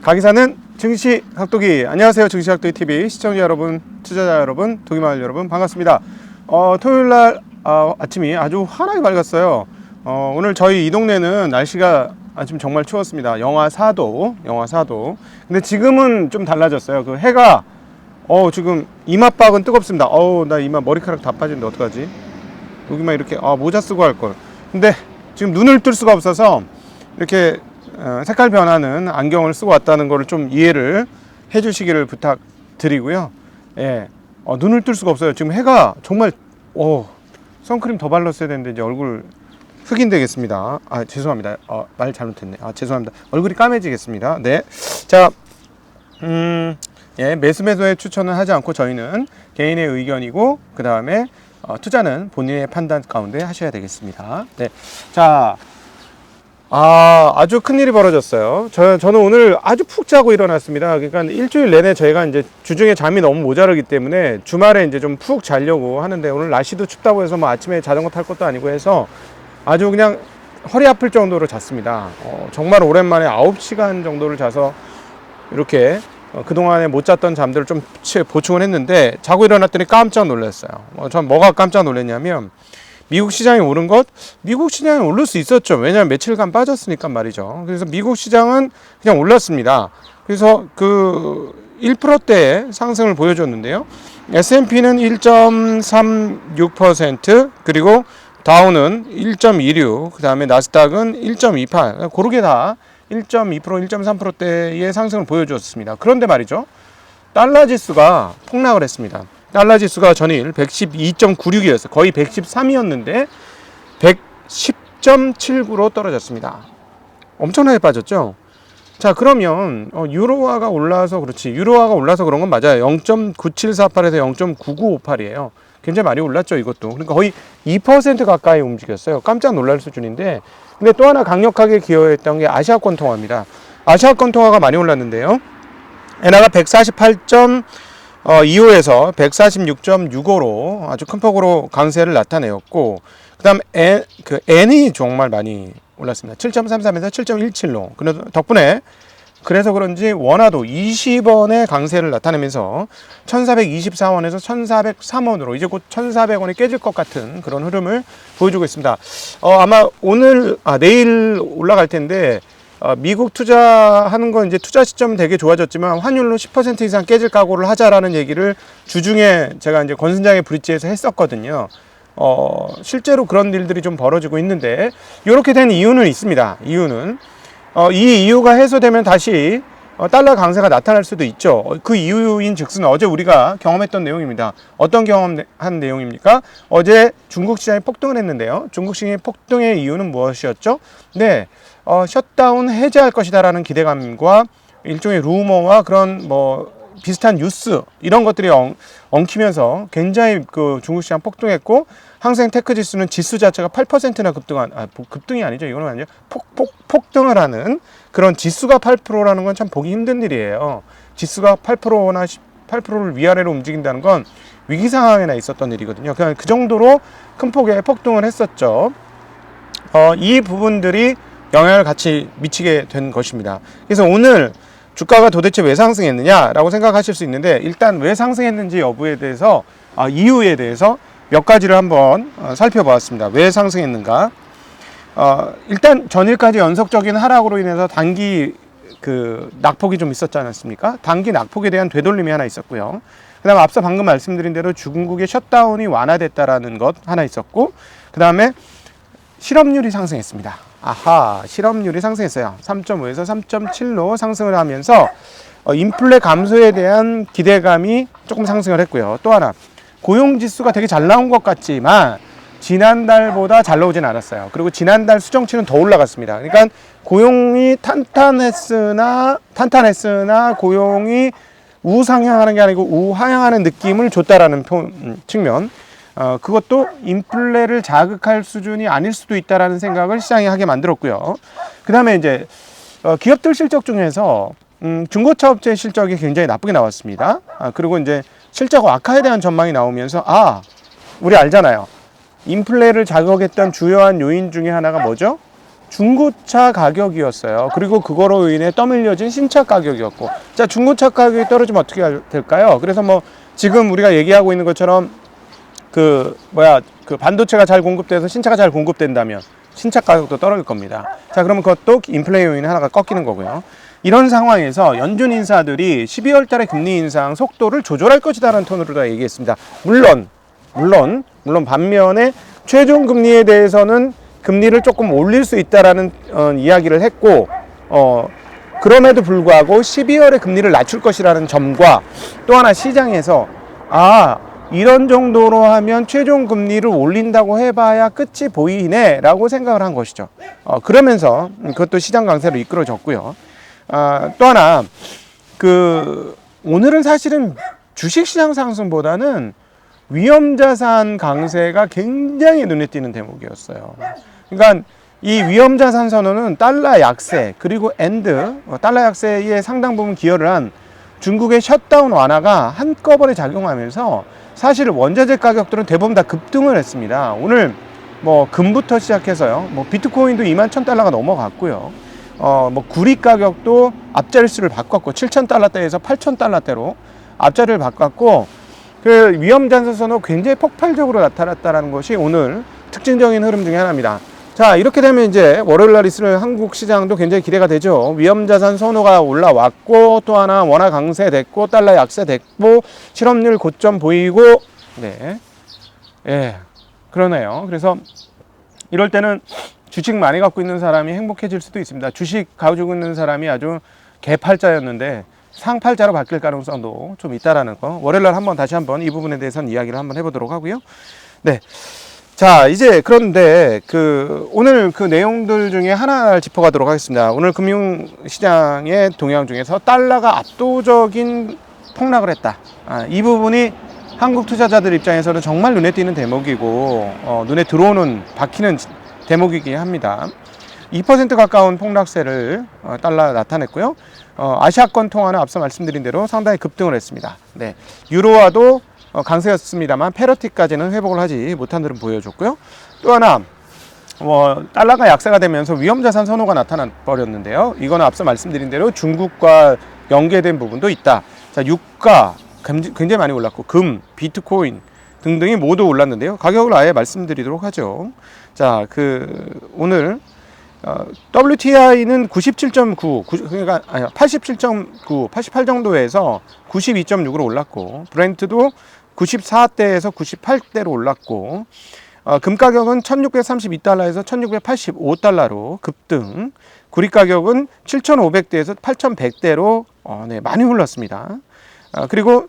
가기사는 증시 각도기. 안녕하세요, 증시 각도기 TV 시청자 여러분, 투자자 여러분, 도기마을 여러분, 반갑습니다. 토요일날 아침이 아주 환하게 밝았어요. 오늘 저희 이 동네는 날씨가 아침 정말 추웠습니다. 영하 4도. 근데 지금은 좀 달라졌어요. 그 해가 지금 이마박은 뜨겁습니다. 나 이마 머리카락 다 빠지는데 어떡하지? 여기만 이렇게 모자 쓰고 할 걸. 근데 지금 눈을 뜰 수가 없어서 이렇게 색깔 변하는 안경을 쓰고 왔다는 거를 좀 이해를 해 주시기를 부탁드리고요. 예. 눈을 뜰 수가 없어요. 지금 해가 정말 선크림 더 발랐어야 되는데 이제 얼굴 흑인 되겠습니다. 죄송합니다. 말 잘못했네. 죄송합니다. 얼굴이 까매지겠습니다. 네. 자, 매수매도에 추천은 하지 않고 저희는 개인의 의견이고, 그 다음에 투자는 본인의 판단 가운데 하셔야 되겠습니다. 네. 자, 아주 큰일이 벌어졌어요. 저는 오늘 아주 푹 자고 일어났습니다. 그러니까 일주일 내내 저희가 이제 주중에 잠이 너무 모자르기 때문에 주말에 이제 좀 푹 자려고 하는데, 오늘 날씨도 춥다고 해서 뭐 아침에 자전거 탈 것도 아니고 해서 아주 그냥 허리 아플 정도로 잤습니다. 정말 오랜만에 9시간 정도를 자서 이렇게 그동안에 못 잤던 잠들을 좀 보충을 했는데, 자고 일어났더니 깜짝 놀랐어요. 전 뭐가 깜짝 놀랐냐면, 미국 시장이 오른 것? 미국 시장이 오를 수 있었죠. 왜냐하면 며칠간 빠졌으니까 말이죠. 그래서 미국 시장은 그냥 올랐습니다. 그래서 그 1%대의 상승을 보여줬는데요. S&P는 1.36%, 그리고 다우는 1.26, 그 다음에 나스닥은 1.28, 고르게 다 1.2%, 1.3%대의 상승을 보여줬습니다. 그런데 말이죠, 달러 지수가 폭락을 했습니다. 달러 지수가 전일 112.96이었어요. 거의 113이었는데 110.79로 떨어졌습니다. 엄청나게 빠졌죠. 자, 그러면 유로화가 올라서 그렇지. 유로화가 올라서 그런 건 맞아요. 0.9748에서 0.9958이에요. 굉장히 많이 올랐죠, 이것도. 그러니까 거의 2% 가까이 움직였어요. 깜짝 놀랄 수준인데, 근데 또 하나 강력하게 기여했던 게 아시아권 통화입니다. 아시아권 통화가 많이 올랐는데요. 엔화가 148.25에서 146.65로 아주 큰 폭으로 강세를 나타내었고, 그 다음 N이 정말 많이 올랐습니다. 7.33에서 7.17로. 그래서 그런지 원화도 20원의 강세를 나타내면서 1424원에서 1403원으로 이제 곧 1400원이 깨질 것 같은 그런 흐름을 보여주고 있습니다. 아마 내일 올라갈 텐데, 미국 투자하는 건 이제 투자 시점 되게 좋아졌지만 환율로 10% 이상 깨질 각오를 하자라는 얘기를 주중에 제가 이제 권순장의 브릿지에서 했었거든요. 실제로 그런 일들이 좀 벌어지고 있는데, 이렇게 된 이유는 있습니다. 이 이유가 해소되면 다시 달러 강세가 나타날 수도 있죠. 그 이유인 즉슨 어제 우리가 경험했던 내용입니다. 어떤 경험한 내용입니까? 어제 중국 시장이 폭등을 했는데요. 중국 시장의 폭등의 이유는 무엇이었죠? 네, 셧다운 해제할 것이다라는 기대감과 일종의 루머와 그런 비슷한 뉴스, 이런 것들이 엉키면서 굉장히 그 중국 시장 폭등했고, 항생 테크 지수는 지수 자체가 8%나 급등이 아니죠. 이거는 아니죠. 폭등을 하는 그런 지수가 8%라는 건 참 보기 힘든 일이에요. 지수가 8%나 8%를 위아래로 움직인다는 건 위기 상황에나 있었던 일이거든요. 그냥 그 정도로 큰 폭의 폭등을 했었죠. 이 부분들이 영향을 같이 미치게 된 것입니다. 그래서 오늘 주가가 도대체 왜 상승했느냐라고 생각하실 수 있는데, 일단 왜 상승했는지 여부에 대해서, 이유에 대해서 몇 가지를 한번 살펴보았습니다. 왜 상승했는가? 일단 전일까지 연속적인 하락으로 인해서 단기 낙폭이 좀 있었지 않았습니까? 단기 낙폭에 대한 되돌림이 하나 있었고요. 그 다음에 앞서 방금 말씀드린 대로 중국의 셧다운이 완화됐다라는 것 하나 있었고, 그 다음에 실업률이 상승했습니다. 실업률이 상승했어요. 3.5에서 3.7로 상승을 하면서 인플레 감소에 대한 기대감이 조금 상승을 했고요. 또 하나, 고용지수가 되게 잘 나온 것 같지만 지난달보다 잘 나오진 않았어요. 그리고 지난달 수정치는 더 올라갔습니다. 그러니까 고용이 탄탄했으나 고용이 우상향하는 게 아니고 우하향하는 느낌을 줬다라는 측면, 그것도 인플레를 자극할 수준이 아닐 수도 있다라는 생각을 시장이 하게 만들었고요. 그 다음에 이제 기업들 실적 중에서 중고차 업체 실적이 굉장히 나쁘게 나왔습니다. 그리고 이제 실적 악화에 대한 전망이 나오면서 우리 알잖아요. 인플레를 자극했던 주요한 요인 중에 하나가 뭐죠? 중고차 가격이었어요. 그리고 그거로 인해 떠밀려진 신차 가격이었고, 자, 중고차 가격이 떨어지면 어떻게 될까요? 그래서 뭐 지금 우리가 얘기하고 있는 것처럼 그 반도체가 잘 공급돼서 신차가 잘 공급된다면 신차 가격도 떨어질 겁니다. 자, 그러면 그것도 인플레 요인 하나가 꺾이는 거고요. 이런 상황에서 연준 인사들이 12월 달에 금리 인상 속도를 조절할 것이다라는 톤으로 다 얘기했습니다. 물론 반면에 최종 금리에 대해서는 금리를 조금 올릴 수 있다라는 이야기를 했고, 그럼에도 불구하고 12월에 금리를 낮출 것이라는 점과, 또 하나 시장에서 이런 정도로 하면 최종 금리를 올린다고 해봐야 끝이 보이네 라고 생각을 한 것이죠. 그러면서 그것도 시장 강세로 이끌어졌고요. 또 하나, 오늘은 사실은 주식시장 상승보다는 위험자산 강세가 굉장히 눈에 띄는 대목이었어요. 그러니까 이 위험자산 선언은 달러 약세, 그리고 달러 약세에 상당 부분 기여를 한 중국의 셧다운 완화가 한꺼번에 작용하면서 사실 원자재 가격들은 대부분 다 급등을 했습니다. 오늘 뭐 금부터 시작해서요, 뭐 비트코인도 21,000달러가 넘어갔고요. 구리 가격도 앞자리수를 바꿨고 7,000달러대에서 8,000달러대로 앞자리를 바꿨고, 그 위험자산 선언 굉장히 폭발적으로 나타났다는 것이 오늘 특징적인 흐름 중에 하나입니다. 자, 이렇게 되면 이제 월요일 날 있을 한국 시장도 굉장히 기대가 되죠. 위험자산 선호가 올라왔고, 또 하나 원화 강세됐고, 달러 약세됐고, 실업률 고점 보이고, 그러네요. 그래서 이럴 때는 주식 많이 갖고 있는 사람이 행복해질 수도 있습니다. 주식 가지고 있는 사람이 아주 개팔자였는데 상팔자로 바뀔 가능성도 좀 있다라는 거, 월요일 날 다시 한번 이 부분에 대해서는 이야기를 한번 해보도록 하고요. 네. 자, 이제 그런데 오늘 그 내용들 중에 하나를 짚어가도록 하겠습니다. 오늘 금융시장의 동향 중에서 달러가 압도적인 폭락을 했다. 이 부분이 한국 투자자들 입장에서는 정말 눈에 띄는 대목이고, 눈에 들어오는, 박히는 대목이긴 합니다. 2% 가까운 폭락세를 달러 나타냈고요. 아시아권 통화는 앞서 말씀드린 대로 상당히 급등을 했습니다. 네. 유로화도 강세였습니다만 페러티까지는 회복을 하지 못한 흐름 보여줬고요. 또 하나, 달러가 약세가 되면서 위험자산 선호가 나타나 버렸는데요. 이거는 앞서 말씀드린 대로 중국과 연계된 부분도 있다. 자, 유가 굉장히 많이 올랐고, 금, 비트코인 등등이 모두 올랐는데요. 가격을 아예 말씀드리도록 하죠. 자, 오늘 WTI는 97.9, 그러니까 87.9, 88 정도에서 92.6으로 올랐고, 브렌트도 94대에서 98대로 올랐고, 금 가격은 1632달러에서 1685달러로 급등, 구리 가격은 7500대에서 8100대로 많이 올랐습니다. 그리고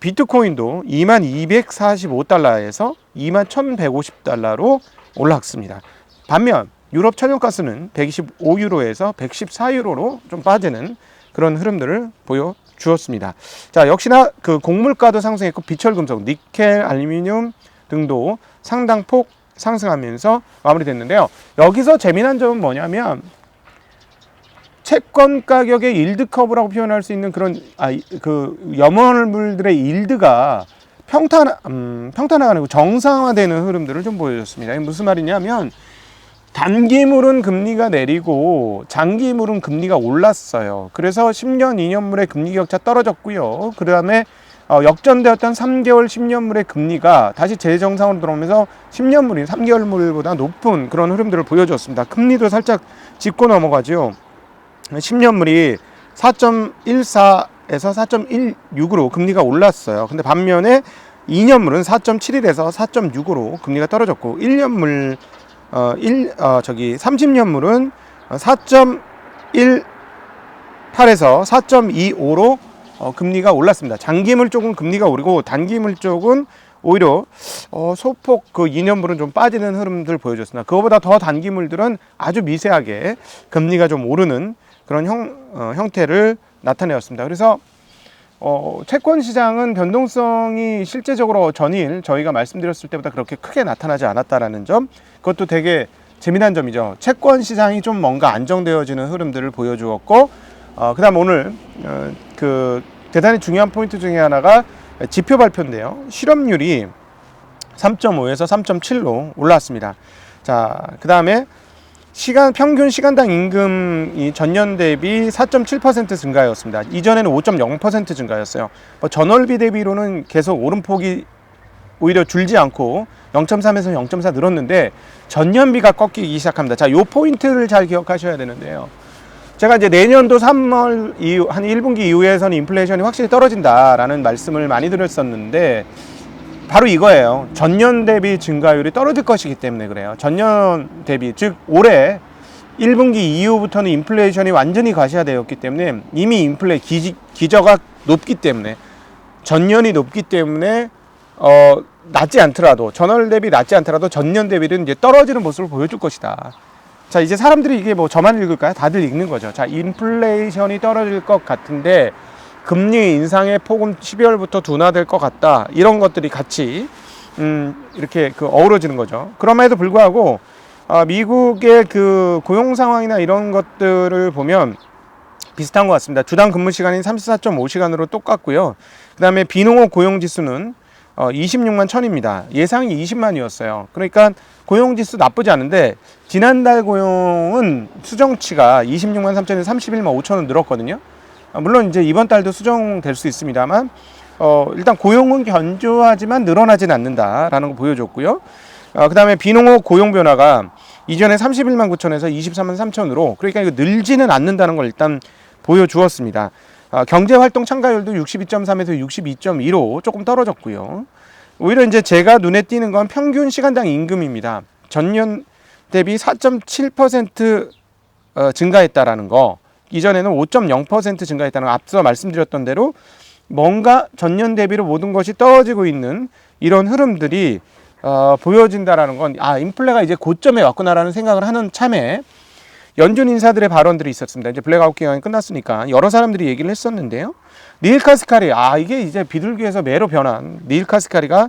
비트코인도 2245달러에서 21,150달러로 올랐습니다. 반면 유럽 천연가스는 125유로에서 114유로로 좀 빠지는 그런 흐름들을 보여주었습니다. 자, 역시나 곡물가도 상승했고, 비철금속, 니켈, 알루미늄 등도 상당폭 상승하면서 마무리됐는데요. 여기서 재미난 점은 뭐냐면, 채권 가격의 일드 커브라고 표현할 수 있는 그런 염화물들의 일드가 평탄화가 아니고 정상화되는 흐름들을 좀 보여줬습니다. 이게 무슨 말이냐면, 단기물은 금리가 내리고 장기물은 금리가 올랐어요. 그래서 10년, 2년물의 금리 격차 떨어졌고요. 그 다음에 역전되었던 3개월, 10년물의 금리가 다시 재정상으로 들어오면서 10년물이 3개월물보다 높은 그런 흐름들을 보여줬습니다. 금리도 살짝 짚고 넘어가죠. 10년물이 4.14에서 4.16으로 금리가 올랐어요. 근데 반면에 2년물은 4.71에서 4.6으로 금리가 떨어졌고, 1년물 30년물은 4.18에서 4.25로 금리가 올랐습니다. 장기물 쪽은 금리가 오르고, 단기물 쪽은 오히려 소폭 2년물은 좀 빠지는 흐름들 보여줬습니다. 그거보다 더 단기물들은 아주 미세하게 금리가 좀 오르는 그런 형태를 나타내었습니다. 그래서 채권 시장은 변동성이 실제적으로 전일 저희가 말씀드렸을 때보다 그렇게 크게 나타나지 않았다라는 점, 그것도 되게 재미난 점이죠. 채권 시장이 좀 뭔가 안정되어지는 흐름들을 보여주었고, 그다음 오늘 대단히 중요한 포인트 중에 하나가 지표 발표인데요. 실업률이 3.5에서 3.7로 올라왔습니다. 자, 그 다음에 평균 시간당 임금이 전년 대비 4.7% 증가였습니다. 이전에는 5.0% 증가였어요. 전월비 대비로는 계속 오름폭이 오히려 줄지 않고 0.3에서 0.4 늘었는데 전년비가 꺾이기 시작합니다. 자, 요 포인트를 잘 기억하셔야 되는데요. 제가 이제 내년도 3월 이후, 한 1분기 이후에서는 인플레이션이 확실히 떨어진다라는 말씀을 많이 드렸었는데 바로 이거예요. 전년 대비 증가율이 떨어질 것이기 때문에 그래요. 전년 대비, 즉 올해 1분기 이후부터는 인플레이션이 완전히 과시화되었기 때문에 이미 기저가 높기 때문에 전년이 높기 때문에 낮지 않더라도 전월 대비 낮지 않더라도 전년 대비는 이제 떨어지는 모습을 보여줄 것이다. 자, 이제 사람들이 이게 뭐 저만 읽을까요? 다들 읽는 거죠. 자, 인플레이션이 떨어질 것 같은데 금리 인상의 폭은 12월부터 둔화될 것 같다. 이런 것들이 같이 이렇게 어우러지는 거죠. 그럼에도 불구하고 미국의 그 고용 상황이나 이런 것들을 보면 비슷한 것 같습니다. 주당 근무 시간이 34.5시간으로 똑같고요. 그 다음에 비농업 고용 지수는 26만 1000입니다. 예상이 20만이었어요. 그러니까 고용지수 나쁘지 않은데 지난달 고용은 수정치가 26만 3천에서 31만 5천은 늘었거든요. 물론 이제 이번 달도 수정될 수 있습니다만 일단 고용은 견조하지만 늘어나진 않는다라는 거 보여줬고요. 그 다음에 비농업 고용 변화가 이전에 31만 9천에서 23만 3천으로 그러니까 이거 늘지는 않는다는 걸 일단 보여주었습니다. 경제활동 참가율도 62.3에서 62.2로 조금 떨어졌고요. 오히려 이제 제가 눈에 띄는 건 평균 시간당 임금입니다. 전년 대비 4.7% 증가했다라는 거. 이전에는 5.0% 증가했다는 거. 앞서 말씀드렸던 대로 뭔가 전년 대비로 모든 것이 떨어지고 있는 이런 흐름들이 보여진다라는 건 인플레가 이제 고점에 왔구나라는 생각을 하는 참에 연준 인사들의 발언들이 있었습니다. 이제 블랙아웃 기간이 끝났으니까 여러 사람들이 얘기를 했었는데요. 닐 카스카리, 이게 이제 비둘기에서 매로 변한 닐 카스카리가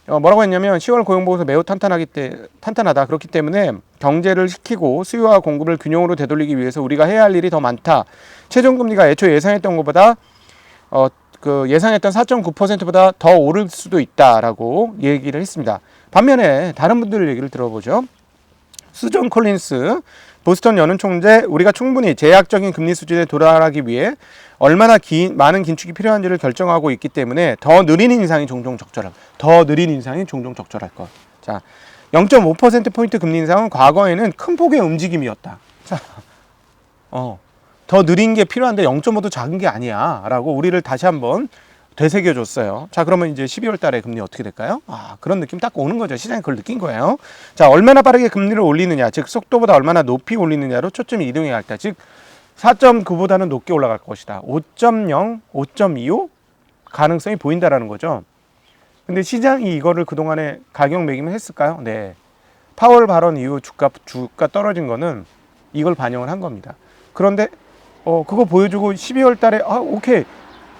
뭐라고 했냐면 10월 고용보고서 매우 탄탄하다. 그렇기 때문에 경제를 시키고 수요와 공급을 균형으로 되돌리기 위해서 우리가 해야 할 일이 더 많다. 최종금리가 애초에 예상했던 것보다 예상했던 4.9%보다 더 오를 수도 있다라고 얘기를 했습니다. 반면에 다른 분들 얘기를 들어보죠. 수존 콜린스 보스턴 연은 총재, 우리가 충분히 제약적인 금리 수준에 도달하기 위해 얼마나 많은 긴축이 필요한지를 결정하고 있기 때문에 더 느린 인상이 종종 적절할 것. 자, 0.5%포인트 금리 인상은 과거에는 큰 폭의 움직임이었다. 자, 더 느린 게 필요한데 0.5도 작은 게 아니야 라고 우리를 다시 한번 되새겨줬어요. 자, 그러면 이제 12월 달에 금리 어떻게 될까요? 그런 느낌 딱 오는 거죠. 시장이 그걸 느낀 거예요. 자, 얼마나 빠르게 금리를 올리느냐, 즉 속도보다 얼마나 높이 올리느냐로 초점이 이동해 갈 때, 즉 4.9보다는 높게 올라갈 것이다. 5.0, 5.25 가능성이 보인다라는 거죠. 근데 시장이 이거를 그동안에 가격 매김을 했을까요? 네. 파월 발언 이후 주가 떨어진 거는 이걸 반영을 한 겁니다. 그런데 그거 보여주고 12월 달에 오케이.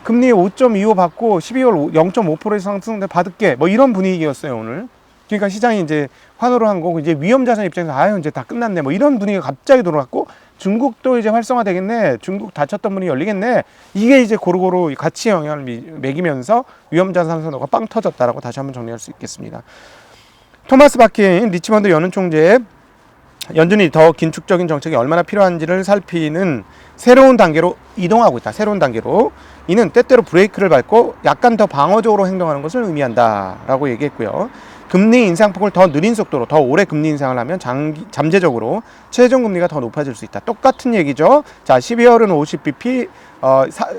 금리 5.25 받고 12월 0.5% 상승 받을게. 뭐 이런 분위기였어요, 오늘. 그러니까 시장이 이제 환호를 한 거고, 이제 위험자산 입장에서 이제 다 끝났네. 뭐 이런 분위기가 갑자기 돌아갔고, 중국도 이제 활성화되겠네. 중국 닫혔던 문이 열리겠네. 이게 이제 고루고루 같이 영향을 매기면서 위험자산 선호가 빵 터졌다라고 다시 한번 정리할 수 있겠습니다. 토마스 바킨 리치먼드 연은 총재, 연준이 더 긴축적인 정책이 얼마나 필요한지를 살피는 새로운 단계로 이동하고 있다. 새로운 단계로. 이는 때때로 브레이크를 밟고 약간 더 방어적으로 행동하는 것을 의미한다라고 얘기했고요. 금리 인상폭을 더 느린 속도로 더 오래 금리 인상을 하면 잠재적으로 최종금리가 더 높아질 수 있다. 똑같은 얘기죠. 자, 12월은 50bp,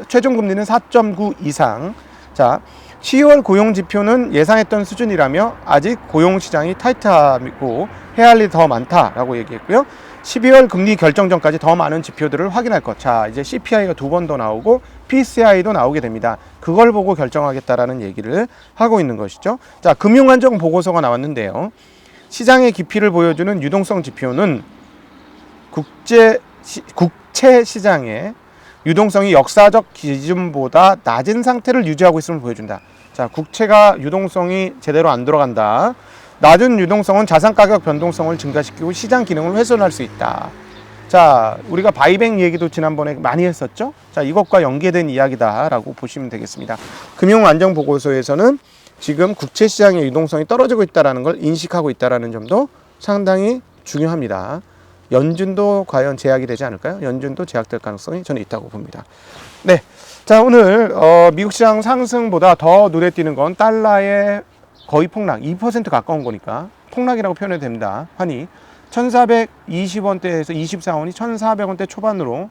최종금리는 4.9 이상. 자, 10월 고용지표는 예상했던 수준이라며 아직 고용시장이 타이트하고 해야 할 일이 더 많다라고 얘기했고요. 12월 금리 결정 전까지 더 많은 지표들을 확인할 것. 자, 이제 CPI가 2번 더 나오고 PCI도 나오게 됩니다. 그걸 보고 결정하겠다라는 얘기를 하고 있는 것이죠. 자, 금융안정 보고서가 나왔는데요. 시장의 깊이를 보여주는 유동성 지표는 국채 시장의 유동성이 역사적 기준보다 낮은 상태를 유지하고 있음을 보여준다. 자, 국채가 유동성이 제대로 안 들어간다. 낮은 유동성은 자산 가격 변동성을 증가시키고 시장 기능을 훼손할 수 있다. 자, 우리가 바이뱅 얘기도 지난번에 많이 했었죠. 자, 이것과 연계된 이야기다라고 보시면 되겠습니다. 금융안정보고서에서는 지금 국채시장의 유동성이 떨어지고 있다는 걸 인식하고 있다는 점도 상당히 중요합니다. 연준도 과연 제약이 되지 않을까요? 연준도 제약될 가능성이 저는 있다고 봅니다. 네, 자 오늘 미국 시장 상승보다 더 눈에 띄는 건 달러의 거의 폭락, 2% 가까운 거니까 폭락이라고 표현해도 됩니다. 환이 1420원대에서 24원이 1400원대 초반으로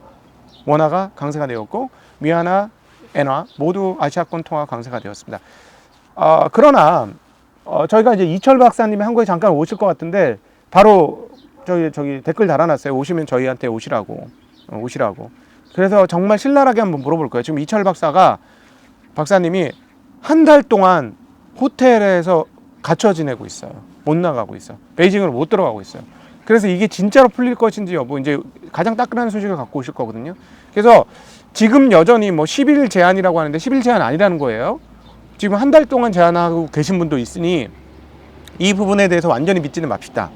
원화가 강세가 되었고 위안화, 엔화 모두 아시아권 통화 강세가 되었습니다. 그러나 저희가 이제 이철 박사님이 한국에 잠깐 오실 것 같은데 바로 저기 댓글 달아놨어요. 오시면 저희한테 오시라고. 그래서 정말 신랄하게 한번 물어볼 거예요. 지금 이철 박사님이 한 달 동안 호텔에서 갇혀 지내고 있어요. 못 나가고 있어. 베이징으로 못 들어가고 있어요. 그래서 이게 진짜로 풀릴 것인지 여부 이제 가장 따끈한 소식을 갖고 오실 거거든요. 그래서 지금 여전히 뭐 10일 제한이라고 하는데 10일 제한 아니라는 거예요. 지금 한 달 동안 제한하고 계신 분도 있으니 이 부분에 대해서 완전히 믿지는 맙시다.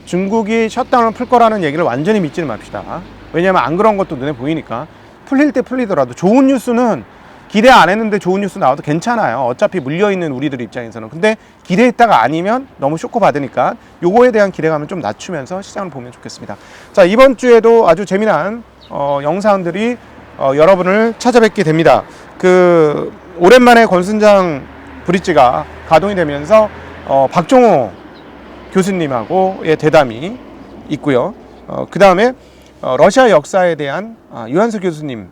중국이 셧다운을 풀 거라는 얘기를 완전히 믿지는 맙시다. 왜냐하면 안 그런 것도 눈에 보이니까. 풀릴 때 풀리더라도 좋은 뉴스는 기대 안 했는데 좋은 뉴스 나와도 괜찮아요. 어차피 물려있는 우리들 입장에서는. 근데 기대했다가 아니면 너무 쇼크 받으니까 요거에 대한 기대감을 좀 낮추면서 시장을 보면 좋겠습니다. 자, 이번 주에도 아주 재미난 영상들이 여러분을 찾아뵙게 됩니다. 오랜만에 권순장 브릿지가 가동이 되면서 박종호 교수님하고의 대담이 있고요. 그 다음에 러시아 역사에 대한 유한수 교수님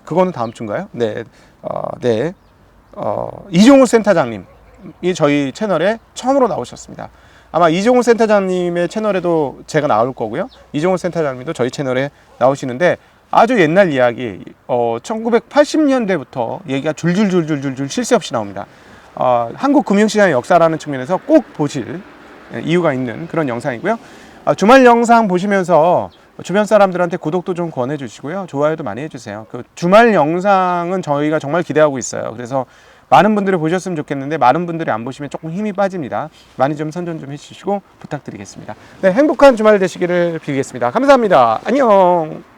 그거는 다음 주인가요? 네, 이종우 센터장님이 저희 채널에 처음으로 나오셨습니다. 아마 이종우 센터장님의 채널에도 제가 나올 거고요. 이종우 센터장님도 저희 채널에 나오시는데 아주 옛날 이야기 1980년대부터 얘기가 줄줄줄줄줄 쉴 새 없이 나옵니다. 한국 금융시장의 역사라는 측면에서 꼭 보실 이유가 있는 그런 영상이고요. 주말 영상 보시면서 주변 사람들한테 구독도 좀 권해 주시고요. 좋아요도 많이 해주세요. 그 주말 영상은 저희가 정말 기대하고 있어요. 그래서 많은 분들이 보셨으면 좋겠는데 많은 분들이 안 보시면 조금 힘이 빠집니다. 많이 좀 선전 좀 해주시고 부탁드리겠습니다. 네, 행복한 주말 되시기를 빌겠습니다. 감사합니다. 안녕.